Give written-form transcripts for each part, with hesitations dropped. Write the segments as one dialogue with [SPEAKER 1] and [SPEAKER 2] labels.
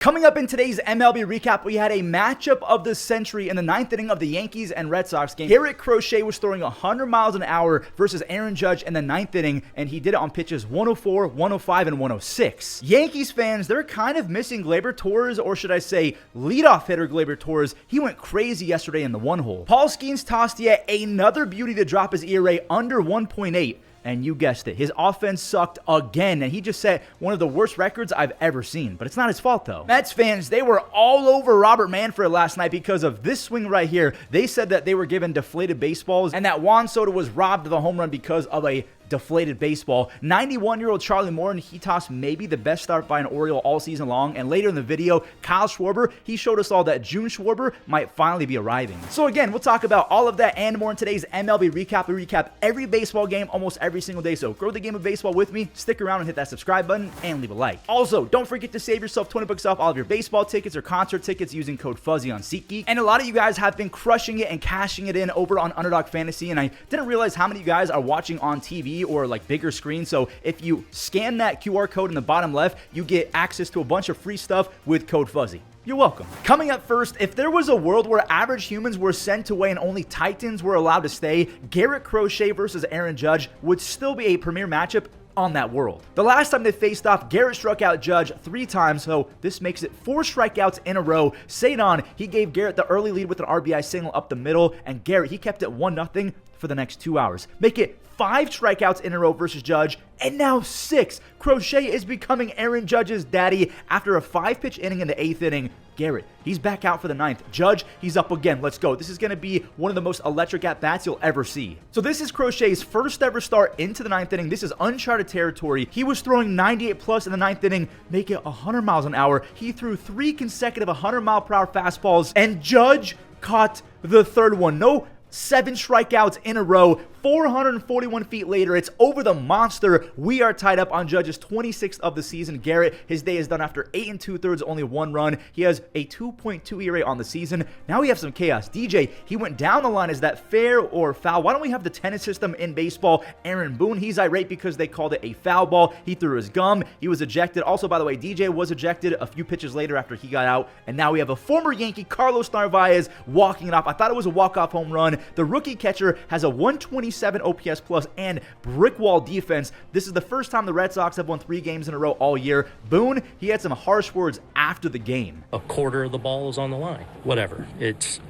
[SPEAKER 1] Coming up in today's MLB recap, we had a matchup of the century in the ninth inning of the Yankees and Red Sox game. Garrett Crochet was throwing 100 miles an hour versus Aaron Judge in the ninth inning, and he did it on pitches 104, 105, and 106. Yankees fans, they're kind of missing Gleyber Torres, or should I say leadoff hitter Gleyber Torres. He went crazy yesterday in the one hole. Paul Skenes tossed yet another beauty to drop his ERA under 1.8. And you guessed it, his offense sucked again, and he just set one of the worst records I've ever seen. But it's not his fault, though. Mets fans, they were all over Robert Manfred last night because of this swing right here. They said that they were given deflated baseballs and that Juan Soto was robbed of the home run because of a deflated baseball. 91-year-old Charlie Morton, he tossed maybe the best start by an Oriole all season long, and later in the video, Kyle Schwarber, he showed us all that June Schwarber might finally be arriving. So again, we'll talk about all of that and more in today's MLB recap. We recap every baseball game almost every single day, so grow the game of baseball with me, stick around and hit that subscribe button, and leave a like. Also, don't forget to save yourself 20 bucks off all of your baseball tickets or concert tickets using code Fuzzy on SeatGeek. And a lot of you guys have been crushing it and cashing it in over on Underdog Fantasy, and I didn't realize how many of you guys are watching on TV or like bigger screen. So if you scan that QR code in the bottom left, you get access to a bunch of free stuff with code Fuzzy. You're welcome. Coming up first, if there was a world where average humans were sent away and only Titans were allowed to stay, Garrett Crochet versus Aaron Judge would still be a premier matchup on that world. The last time they faced off, Garrett struck out Judge 3 times, so this makes it 4 strikeouts in a row. Cedon, he gave Garrett the early lead with an RBI single up the middle, and Garrett, he kept it 1-0 for the next 2 hours. Make it 5 strikeouts in a row versus Judge, and now 6. Crochet is becoming Aaron Judge's daddy after a 5-pitch inning in the 8th inning. Garrett, he's back out for the 9th. Judge, he's up again. Let's go. This is going to be one of the most electric at-bats you'll ever see. So this is Crochet's first ever start into the 9th inning. This is uncharted territory. He was throwing 98 plus in the 9th inning, make it 100 miles an hour. He threw 3 consecutive 100-mile-per-hour fastballs, and Judge caught the 3rd one. No 7 strikeouts in a row. 441 feet later, it's over the monster. We are tied up on Judge's 26th of the season. Garrett, his day is done after 8 2/3, only 1 run. He has a 2.2 ERA on the season. Now we have some chaos. DJ, he went down the line. Is that fair or foul? Why don't we have the tennis system in baseball? Aaron Boone, he's irate because they called it a foul ball. He threw his gum. He was ejected. Also, by the way, DJ was ejected a few pitches later after he got out. And now we have a former Yankee, Carlos Narvaez, walking it off. I thought it was a walk-off home run. The rookie catcher has a 127 OPS plus and brick wall defense. This is the first time the Red Sox have won 3 games in a row all year. Boone, he had some harsh words after the game.
[SPEAKER 2] A quarter of the ball is on the line. Whatever. It's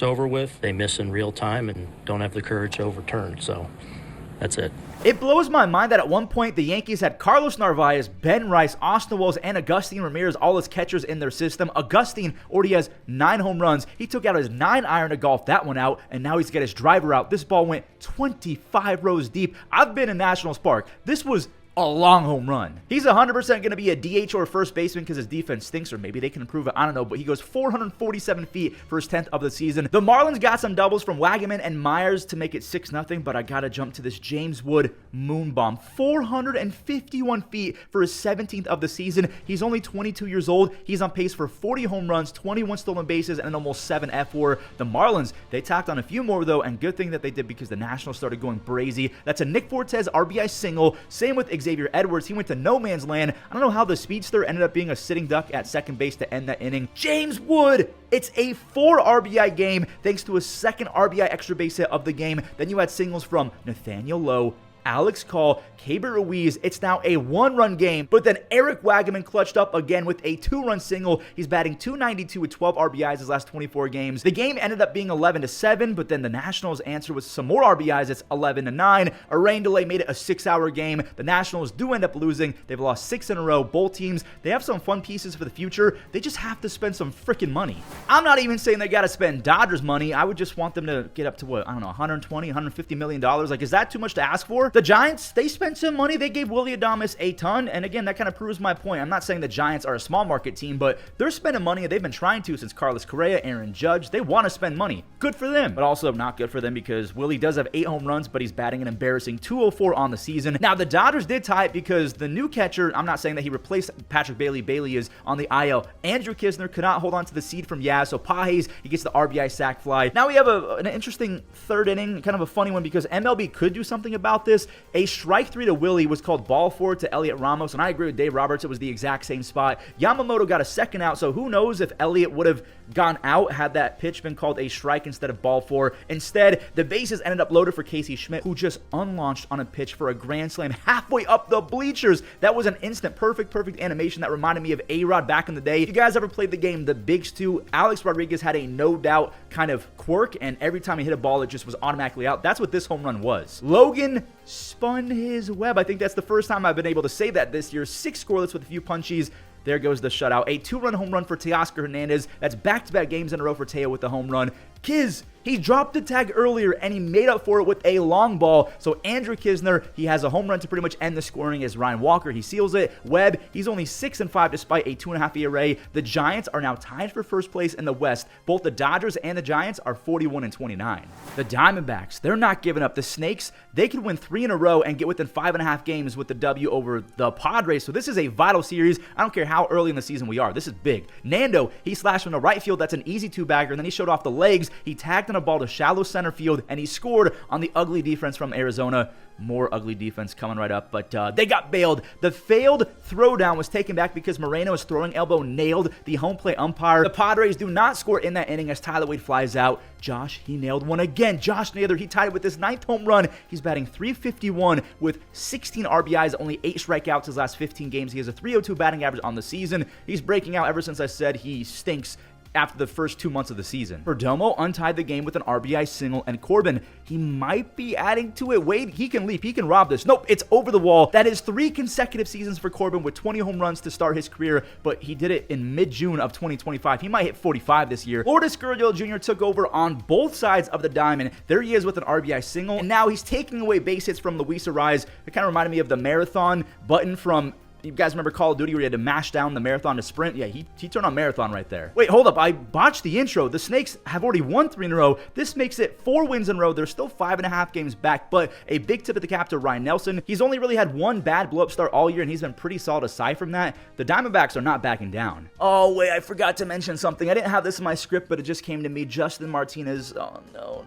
[SPEAKER 2] over with. They miss in real time and don't have the courage to overturn. So that's it.
[SPEAKER 1] It blows my mind that at one point the Yankees had Carlos Narvaez, Ben Rice, Austin Wells, and Agustín Ramírez all as catchers in their system. Agustín already has 9 home runs. He took out his 9-iron to golf that one out, and now he's got his driver out. This ball went 25 rows deep. I've been in Nationals Park. This was a long home run. He's 100% going to be a DH or a first baseman because his defense stinks, or maybe they can improve it. I don't know, but he goes 447 feet for his 10th of the season. The Marlins got some doubles from Wagaman and Myers to make it 6-0, but I got to jump to this James Wood moon bomb. 451 feet for his 17th of the season. He's only 22 years old. He's on pace for 40 home runs, 21 stolen bases, and an almost 7 F4. The Marlins, they tacked on a few more, though, and good thing that they did because the Nationals started going brazy. That's a Nick Fortes RBI single. Same with Xavier Edwards. He went to no man's land. I don't know how the speedster ended up being a sitting duck at second base to end that inning. James Wood, it's a 4 RBI game thanks to a 2nd RBI extra base hit of the game. Then you had singles from Nathaniel Lowe, Alex Call, Keibert Ruiz. It's now a 1-run game, but then Eric Wagaman clutched up again with a 2-run single. He's batting .292 with 12 RBIs his last 24 games. The game ended up being 11-7, but then the Nationals answered with some more RBIs. It's 11-9. A rain delay made it a 6-hour game. The Nationals do end up losing. They've lost 6 in a row. Both teams, they have some fun pieces for the future. They just have to spend some freaking money. I'm not even saying they got to spend Dodgers money. I would just want them to get up to what, I don't know, 120, 150 million dollars. Like, is that too much to ask for? The Giants, they spent some money. They gave Willy Adames a ton, and again, that kind of proves my point. I'm not saying the Giants are a small market team, but they're spending money. They've been trying to since Carlos Correa, Aaron Judge. They want to spend money. Good for them, but also not good for them because Willie does have 8 home runs, but he's batting an embarrassing .204 on the season. Now, the Dodgers did tie it because the new catcher, I'm not saying that he replaced Patrick Bailey. Bailey is on the IL. Andrew Kisner could not hold on to the seed from Yaz, so Pages, he gets the RBI sac fly. Now we have an interesting 3rd inning, kind of a funny one because MLB could do something about this. this. A strike 3 to Willie was called ball 4 to Elliot Ramos, and I agree with Dave Roberts. It was the exact same spot. Yamamoto got a second out, so who knows if Elliot would have gone out had that pitch been called a strike instead of ball 4. Instead, the bases ended up loaded for Casey Schmitt, who just unlaunched on a pitch for a grand slam halfway up the bleachers. That was an instant perfect animation that reminded me of A-Rod back in the day. If you guys ever played the game The Big Stew, Alex Rodriguez had a no doubt kind of quirk, and every time he hit a ball, it just was automatically out. That's what this home run was. Logan spun his web. I think that's the first time I've been able to say that this year. 6 scoreless with a few punchies. There goes the shutout. A 2-run home run for Teoscar Hernandez. That's back-to-back games in a row for Teo with the home run. Kiz, he dropped the tag earlier, and he made up for it with a long ball. So Andrew Kisner, he has a home run to pretty much end the scoring as Ryan Walker. He seals it. Webb, he's only 6-5 despite a 2.5 ERA. The Giants are now tied for first place in the West. Both the Dodgers and the Giants are 41-29. The Diamondbacks, they're not giving up. The Snakes, they could win 3 in a row and get within 5.5 games with the W over the Padres. So this is a vital series. I don't care how early in the season we are. This is big. Nando, he slashed from the right field. That's an easy 2-bagger. And then he showed off the legs. He tagged in a ball to shallow center field, and he scored on the ugly defense from Arizona. More ugly defense coming right up, but they got bailed. The failed throwdown was taken back because Moreno's throwing elbow nailed the home plate umpire. The Padres do not score in that inning as Tyler Wade flies out. Josh, he nailed one again. Josh Naylor, he tied it with his 9th home run. He's batting .351 with 16 RBIs, only 8 strikeouts his last 15 games. He has a .302 batting average on the season. He's breaking out ever since I said he stinks after the first 2 months of the season. Perdomo untied the game with an RBI single, and Corbin, he might be adding to it. Wade, he can leap, he can rob this. Nope, it's over the wall. That is 3 consecutive seasons for Corbin with 20 home runs to start his career, but he did it in mid-June of 2025. He might hit 45 this year. Lourdes Gurriel Jr. took over on both sides of the diamond. There he is with an RBI single, and now he's taking away base hits from Luis Arraez. It kind of reminded me of the marathon button from, you guys remember Call of Duty where you had to mash down the marathon to sprint? Yeah, he turned on marathon right there. Wait, hold up. I botched the intro. The Snakes have already won 3 in a row. This makes it 4 wins in a row. They're still 5.5 games back, but a big tip of the cap to Ryan Nelson. He's only really had 1 bad blow-up start all year, and he's been pretty solid aside from that. The Diamondbacks are not backing down. Oh, wait, I forgot to mention something. I didn't have this in my script, but it just came to me. Justin Martinez. Oh, no.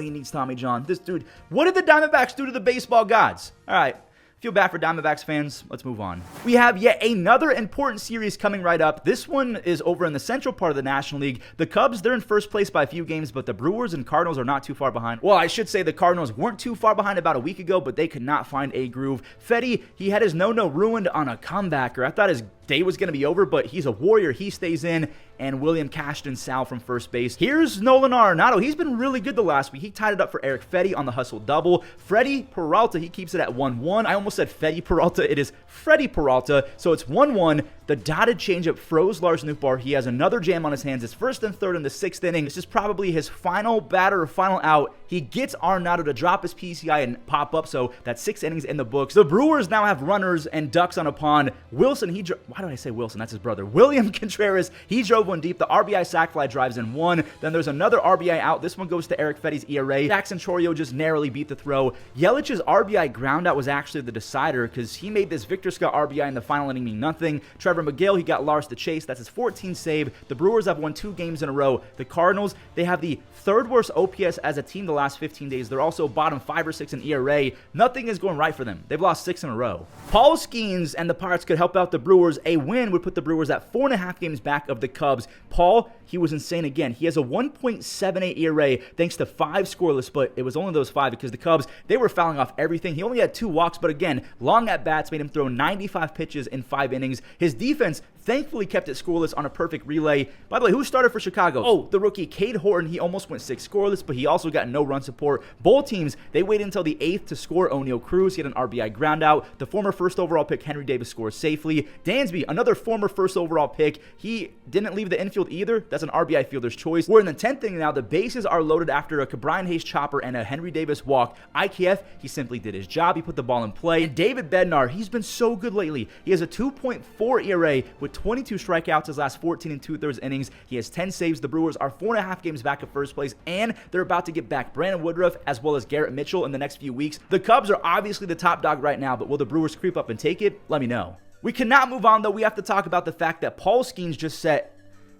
[SPEAKER 1] He needs Tommy John. This dude, what did the Diamondbacks do to the baseball gods? All right. Feel bad for Diamondbacks fans. Let's move on. We have yet another important series coming right up. This one is over in the central part of the National League. The Cubs, they're in first place by a few games, but the Brewers and Cardinals are not too far behind. Well, I should say the Cardinals weren't too far behind about a week ago, but they could not find a groove. Fetty, he had his no-no ruined on a comebacker. I thought his day was going to be over, but he's a warrior. He stays in, and William cashed in Sal from first base. Here's Nolan Arenado. He's been really good the last week. He tied it up for Eric Fetty on the hustle double. Freddie Peralta, he keeps it at 1-1. I almost said Fetty Peralta. It is Freddie Peralta, so it's 1-1. The dotted changeup froze Lars Nootbaar. He has another jam on his hands. It's 1st and 3rd in the 6th inning. This is probably his final batter or final out. He gets Arenado to drop his PCI and pop up, so that's 6 innings in the books. The Brewers now have runners and ducks on a pond. Wilson, why did I say Wilson? That's his brother. William Contreras, he drove one deep. The RBI sac fly drives in 1. Then there's another RBI out. This one goes to Eric Fetty's ERA. Jackson Chorio just narrowly beat the throw. Yelich's RBI ground out was actually the decider because he made this Victor Scott RBI in the final inning mean nothing. Trevor McGill, he got Lars to chase. That's his 14th save. The Brewers have won 2 games in a row. The Cardinals, they have the 3rd worst OPS as a team the last 15 days. They're also bottom 5 or 6 in ERA. Nothing is going right for them. They've lost 6 in a row. Paul Skenes and the Pirates could help out the Brewers. A win would put the Brewers at 4.5 games back of the Cubs. Paul, he was insane again. He has a 1.78 ERA thanks to 5 scoreless, but it was only those 5 because the Cubs, they were fouling off everything. He only had 2 walks, but again, long at-bats made him throw 95 pitches in 5 innings. His defense thankfully kept it scoreless on a perfect relay. By the way, who started for Chicago? Oh, the rookie Cade Horton. He almost went 6 scoreless, but he also got no run support. Both teams, they waited until the 8th to score. O'Neal Cruz, he had an RBI ground out. The former first overall pick Henry Davis scores safely. Dansby, another former first overall pick, he didn't leave the infield either. That's an RBI fielder's choice. We're in the 10th inning now. The bases are loaded after a Brian Hayes chopper and a Henry Davis walk. IKF, he simply did his job. He put the ball in play. And David Bednar, he's been so good lately. He has a 2.4 ERA with 22 strikeouts his last 14 2/3 innings. He has 10 saves. The Brewers are 4.5 games back of first place, and they're about to get back Brandon Woodruff as well as Garrett Mitchell in the next few weeks. The Cubs are obviously the top dog right now, but will the Brewers creep up and take it? Let me know. We cannot move on, though. We have to talk about the fact that Paul Skenes just set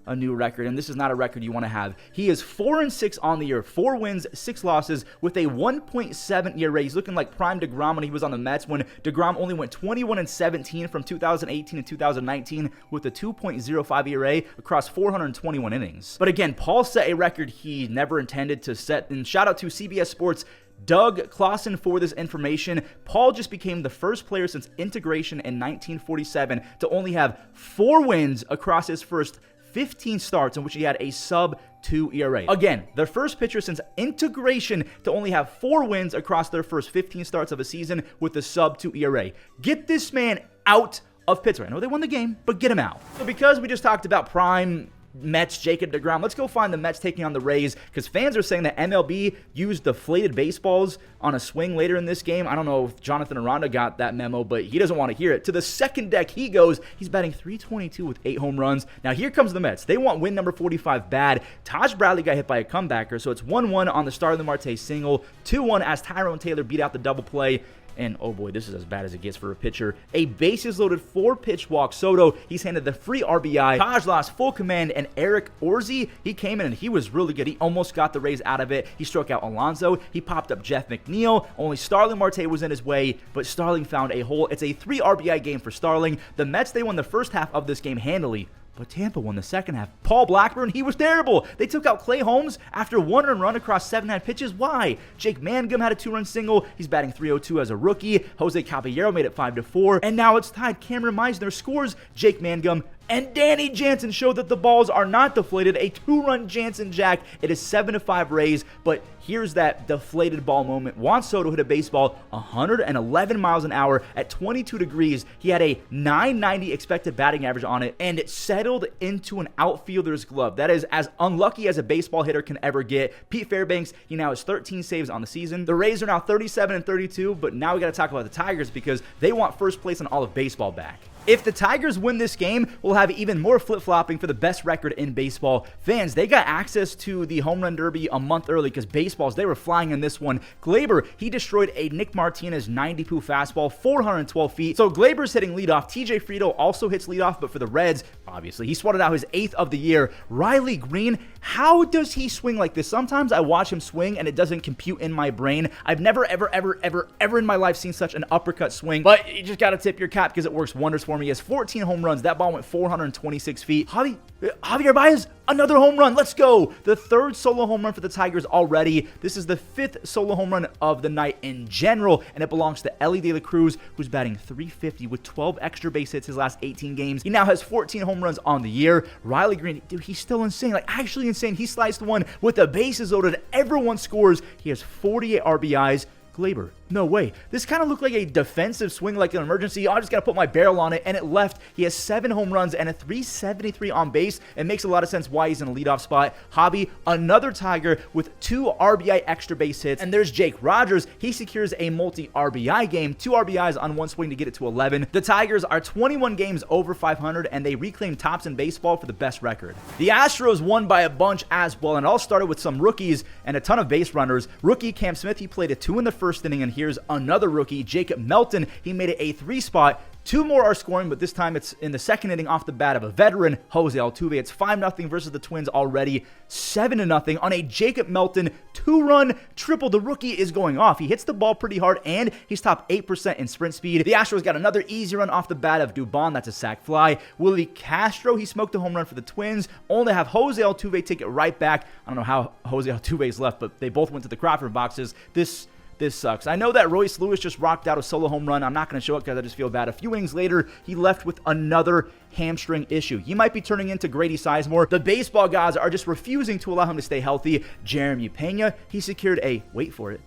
[SPEAKER 1] a new record, and this is not a record you want to have. He is 4-6 on the year, 4 wins, 6 losses, with a 1.7 ERA. He's looking like prime DeGrom when he was on the Mets, when DeGrom only went 21-17 from 2018 to 2019 with a 2.05 ERA across 421 innings. But again, Paul set a record he never intended to set, and shout out to CBS Sports' Doug Clausen for this information. Paul just became the first player since integration in 1947 to only have 4 wins across his first 15 starts in which he had a sub-2 ERA. Again, the first pitcher since integration to only have 4 wins across their first 15 starts of a season with a sub-2 ERA. Get this man out of Pittsburgh. I know they won the game, but get him out. So because we just talked about prime Mets, Jacob deGrom, let's go find the Mets taking on the Rays, because fans are saying that MLB used deflated baseballs on a swing later in this game. I don't know if Jonathan Aranda got that memo, but he doesn't want to hear it. To the second deck he goes. He's batting .322 with 8 home runs. Now here comes the Mets. They want win number 45 bad. Taj Bradley got hit by a comebacker, so it's 1-1 on the Starling Marte single, 2-1 as Tyrone Taylor beat out the double play. And oh boy, this is as bad as it gets for a pitcher. A bases-loaded 4-pitch walk. Soto, he's handed the free RBI. Taj lost full command, and Eric Orzi, he came in and he was really good. He almost got the Rays out of it. He struck out Alonso. He popped up Jeff McNeil. Only Starling Marte was in his way, but Starling found a hole. It's a 3 RBI game for Starling. The Mets, they won the first half of this game handily, but Tampa won the second half. Paul Blackburn, he was terrible. They took out Clay Holmes after 1 earned run across 7 pitches. Why? Jake Mangum had a 2-run single. He's batting .302 as a rookie. Jose Caballero made it 5-4. And now it's tied. Cameron Meisner scores. Jake Mangum and Danny Jansen showed that the balls are not deflated. A 2-run Jansen jack. It is 7-5 Rays, but here's that deflated ball moment. Juan Soto hit a baseball 111 miles an hour at 22 degrees. He had a .990 expected batting average on it, and it settled into an outfielder's glove. That is as unlucky as a baseball hitter can ever get. Pete Fairbanks, he now has 13 saves on the season. The Rays are now 37-32, but now we got to talk about the Tigers because they want first place in all of baseball back. If the Tigers win this game, we'll have even more flip-flopping for the best record in baseball. Fans, they got access to the home run derby a month early because baseballs, they were flying in this one. Gleyber, he destroyed a Nick Martinez 90-poo fastball, 412 feet. So Gleyber's hitting leadoff. TJ Friedl also hits leadoff, but for the Reds, obviously, he swatted out his 8th of the year. Riley Green, how does he swing like this? Sometimes I watch him swing and it doesn't compute in my brain. I've never, ever in my life seen such an uppercut swing, but you just got to tip your cap because it works wonders for him. He has 14 home runs. That ball went 426 feet. Javier Baez, another home run. Let's go. The 3rd solo home run for the Tigers already. This is the 5th solo home run of the night in general, and it belongs to Elly De La Cruz, who's batting .350 with 12 extra base hits his last 18 games. He now has 14 home runs on the year. Riley Green, dude, he's still insane. Like, actually insane. He sliced one with the bases loaded. Everyone scores. He has 48 RBIs. Gleyber, no way. This kind of looked like a defensive swing, like an emergency. I just got to put my barrel on it, and it left. He has 7 home runs and a .373 on base. It makes a lot of sense why he's in a leadoff spot. Javi, another Tiger with 2 RBI extra base hits. And there's Jake Rogers. He secures a multi-RBI game, 2 RBIs on 1 swing to get it to 11. The Tigers are 21 games over 500, and they reclaim tops in baseball for the best record. The Astros won by a bunch as well, and it all started with some rookies and a ton of base runners. Rookie Cam Smith, he played a 2 in the first inning, and here's another rookie, Jacob Melton. He made it a 3 spot. 2 more are scoring, but this time it's in the second inning off the bat of a veteran, Jose Altuve. It's 5-0 versus the Twins already, 7-0 on a Jacob Melton 2-run triple. The rookie is going off. He hits the ball pretty hard, and he's top 8% in sprint speed. The Astros got another easy run off the bat of Dubon. That's a sac fly. Willie Castro, he smoked a home run for the Twins. Only have Jose Altuve take it right back. I don't know how Jose Altuve's left, but they both went to the Crawford boxes. This sucks. I know that Royce Lewis just rocked out a solo home run. I'm not going to show it because I just feel bad. A few innings later, he left with another hamstring issue. He might be turning into Grady Sizemore. The baseball gods are just refusing to allow him to stay healthy. Jeremy Pena, he secured a, wait for it,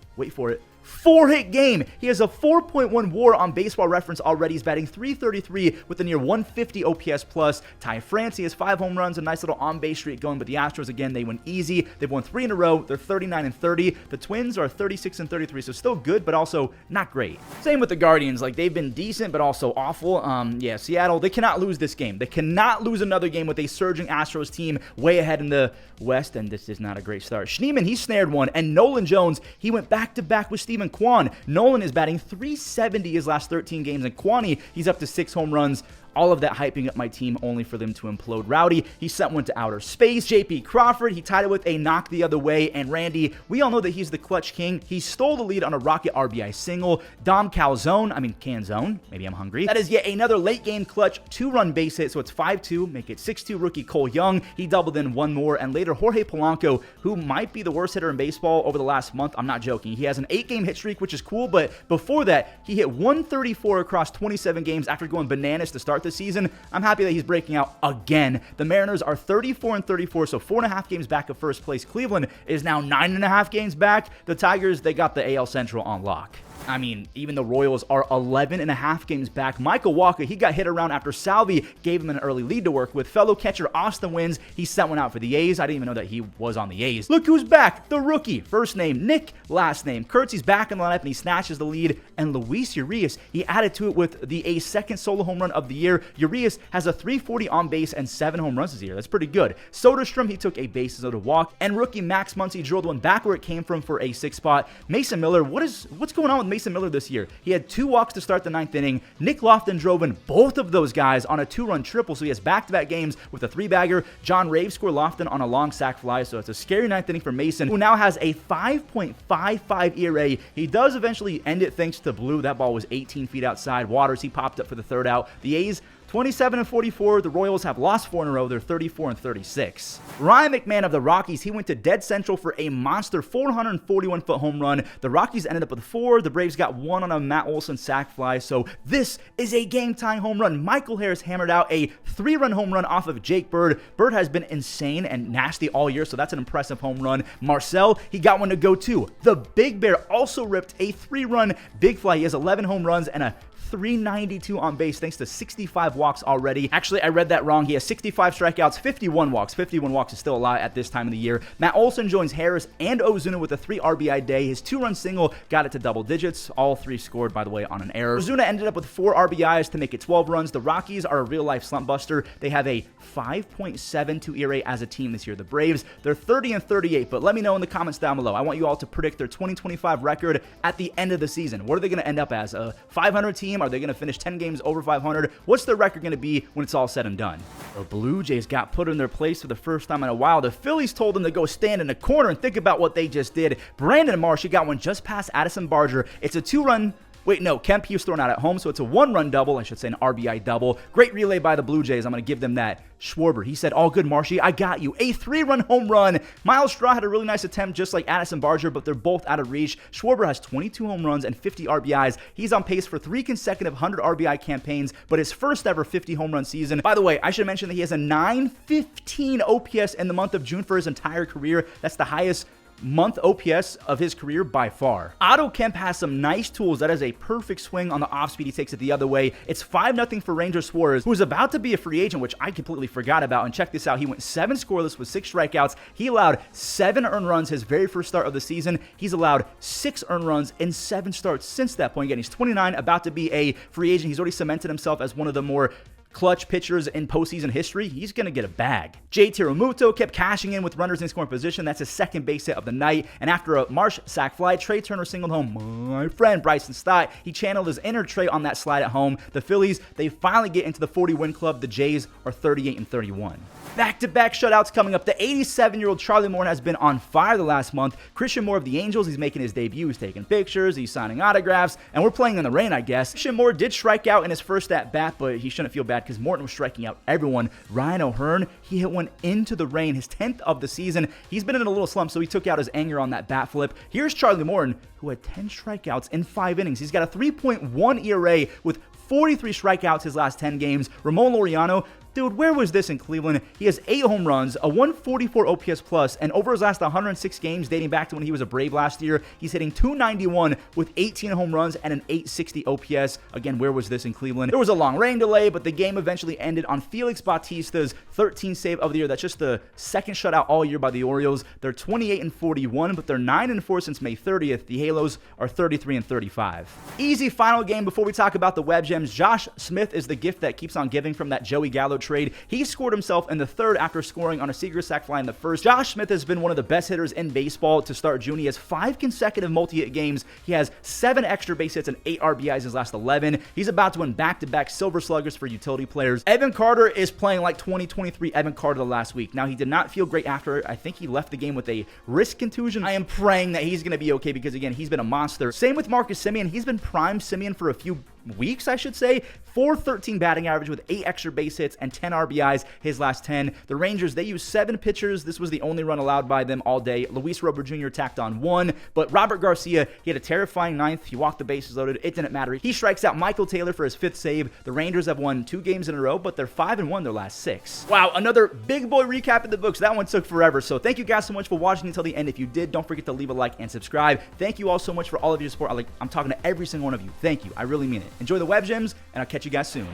[SPEAKER 1] 4-hit game. He has a 4.1 WAR on Baseball Reference already. He's batting .333 with a near 150 OPS plus. Ty France, he has 5 home runs, a nice little on-base streak going, but the Astros, again, they win easy. They've won 3 in a row. They're 39-30. The Twins are 36-33, so still good, but also not great. Same with the Guardians. Like, they've been decent, but also awful. Yeah, Seattle, they cannot lose this game. They cannot lose another game with a surging Astros team way ahead in the West, and this is not a great start. Schneemann, he snared one, and Nolan Jones, he went back-to-back with Stephen Kwan. Nolan is batting .370 his last 13 games, and Kwani, he's up to 6 home runs All of that hyping up my team only for them to implode. Rowdy, he sent one to outer space. JP Crawford, he tied it with a knock the other way. And Randy, we all know that he's the clutch king. He stole the lead on a rocket RBI single. Dom Canzone, maybe I'm hungry. That is yet another late game clutch 2-run base hit, so it's 5-2, make it 6-2. Rookie Cole Young, he doubled in one more, and later Jorge Polanco, who might be the worst hitter in baseball over the last month. I'm not joking. He has an 8-game hit streak, which is cool, but before that, he hit 134 across 27 games after going bananas to start the season. I'm happy that he's breaking out again. The Mariners are 34-34, so 4.5 games back of first place. Cleveland is now 9.5 games back. The Tigers, they got the AL Central on lock. I mean, even the Royals are 11.5 games back. Michael Walker, he got hit around after Salvi gave him an early lead to work with. Fellow catcher Austin Wynns, he sent one out for the A's. I didn't even know that he was on the A's. Look who's back, the rookie. First name, Nick. Last name, Kurtz. He's back in the lineup, and he snatches the lead. And Luis Urias, he added to it with the A's second solo home run of the year. Urias has a 340 on base and 7 home runs this year. That's pretty good. Soderstrom, he took a bases-loaded walk. And rookie Max Muncy drilled one back where it came from for a 6th spot. Mason Miller, what's going on with Mason Miller this year? He had 2 walks to start the 9th inning. Nick Lofton drove in both of those guys on a 2-run triple, so he has back-to-back games with a 3-bagger. John Raves scored Lofton on a long sac fly, so it's a scary 9th inning for Mason, who now has a 5.55 ERA. He does eventually end it thanks to Blue. That ball was 18 feet outside. Waters, he popped up for the 3rd out. The A's 27-44. The Royals have lost 4 in a row. They're 34-36. Ryan McMahon of the Rockies, he went to dead central for a monster 441-foot home run. The Rockies ended up with 4. The Braves got 1 on a Matt Olson sac fly. So this is a game-tying home run. Michael Harris hammered out a 3-run home run off of Jake Bird. Bird has been insane and nasty all year, so that's an impressive home run. Marcell, he got one to go too. The Big Bear also ripped a 3-run big fly. He has 11 home runs and a 392 on base thanks to 65 walks already. Actually, I read that wrong. He has 65 strikeouts, 51 walks. 51 walks is still a lot at this time of the year. Matt Olson joins Harris and Ozuna with a 3 RBI day. His 2-run single got it to double digits. All 3 scored, by the way, on an error. Ozuna ended up with 4 RBIs to make it 12 runs. The Rockies are a real-life slump buster. They have a 5.72 ERA as a team this year. The Braves, they're 30-38, but let me know in the comments down below. I want you all to predict their 2025 record at the end of the season. What are they going to end up as? A 500 team? Are they going to finish 10 games over 500? What's their record going to be when it's all said and done? The Blue Jays got put in their place for the first time in a while. The Phillies told them to go stand in the corner and think about what they just did. Brandon Marsh, he got one just past Addison Barger. It's a 2-run. Wait, no, Kemp, he was thrown out at home, so it's a 1-run double. I should say an RBI double. Great relay by the Blue Jays. I'm going to give them that. Schwarber, he said, all good, Marshy, I got you. A 3-run home run. Miles Straw had a really nice attempt just like Addison Barger, but they're both out of reach. Schwarber has 22 home runs and 50 RBIs. He's on pace for 3 consecutive 100 RBI campaigns, but his first ever 50 home run season. By the way, I should mention that he has a 915 OPS in the month of June for his entire career. That's the highest month OPS of his career by far. Otto Kemp has some nice tools. That is a perfect swing on the off speed. He takes it the other way. It's 5-0 for Ranger Suarez, who is about to be a free agent, which I completely forgot about. And check this out. He went 7 scoreless with 6 strikeouts. He allowed 7 earned runs his very first start of the season. He's allowed 6 earned runs in 7 starts since that point. Again, he's 29, about to be a free agent. He's already cemented himself as one of the more clutch pitchers in postseason history. He's going to get a bag. JT Realmuto kept cashing in with runners in scoring position. That's his second base hit of the night. And after a Marsh sac fly, Trey Turner singled home my friend Bryson Stott. He channeled his inner Trey on that slide at home. The Phillies, they finally get into the 40-win club. The Jays are 38-31. Back-to-back shutouts coming up. The 87-year-old Charlie Morton has been on fire the last month. Christian Moore of the Angels, he's making his debut. He's taking pictures, he's signing autographs, and we're playing in the rain, I guess. Christian Moore did strike out in his first at-bat, but he shouldn't feel bad because Morton was striking out everyone. Ryan O'Hearn, he hit one into the rain, his 10th of the season. He's been in a little slump, so he took out his anger on that bat flip. Here's Charlie Morton, who had 10 strikeouts in 5 innings. He's got a 3.1 ERA with 43 strikeouts his last 10 games. Ramon Laureano, dude, where was this in Cleveland? He has 8 home runs, a 144 OPS plus, and over his last 106 games, dating back to when he was a Brave last year, he's hitting .291 with 18 home runs and an .860 OPS. Again, where was this in Cleveland? There was a long rain delay, but the game eventually ended on Felix Bautista's 13th save of the year. That's just the second shutout all year by the Orioles. They're 28-41, but they're 9-4 since May 30th. The Halos are 33-35. Easy final game before we talk about the Web Gems. Josh Smith is the gift that keeps on giving from that Joey Gallo solid trade. He scored himself in the third after scoring on a Seager sac fly in the first. Josh Smith has been one of the best hitters in baseball to start June. He has 5 consecutive multi-hit games. He has 7 extra base hits and 8 RBIs in his last 11. He's about to win back-to-back Silver Sluggers for utility players. Evan Carter is playing like 2023 Evan Carter the last week. Now, he did not feel great after. I think he left the game with a wrist contusion. I am praying that he's going to be okay because, again, he's been a monster. Same with Marcus Semien. He's been prime Semien for a few weeks, I should say. 413 batting average with 8 extra base hits and 10 RBIs his last 10. The Rangers, they used 7 pitchers. This was the only run allowed by them all day. Luis Robert Jr. tacked on 1, but Robert Garcia, he had a terrifying 9th. He walked the bases loaded. It didn't matter. He strikes out Michael Taylor for his 5th save. The Rangers have won 2 games in a row, but they're 5-1 their last 6. Wow, another big boy recap in the books. That one took forever, so thank you guys so much for watching until the end. If you did, don't forget to leave a like and subscribe. Thank you all so much for all of your support. I'm talking to every single one of you. Thank you. I really mean it. Enjoy the web gems, and I'll catch you guys soon.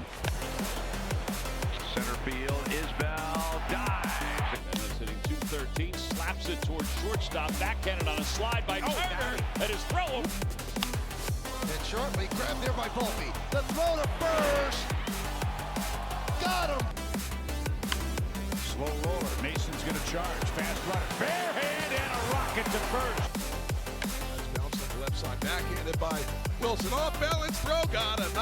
[SPEAKER 3] Center field, Isbell dives. And is hitting 213, slaps it towards shortstop, backhanded on a slide by Turner, and his throw.
[SPEAKER 4] And shortly grabbed there by Volpe. The throw to first. Got him.
[SPEAKER 3] Slow roller, Mason's going to charge, fast runner, bare hand and a rocket to first.
[SPEAKER 4] Bounce on the left side, backhanded by Wilson. Off balance throw, got him.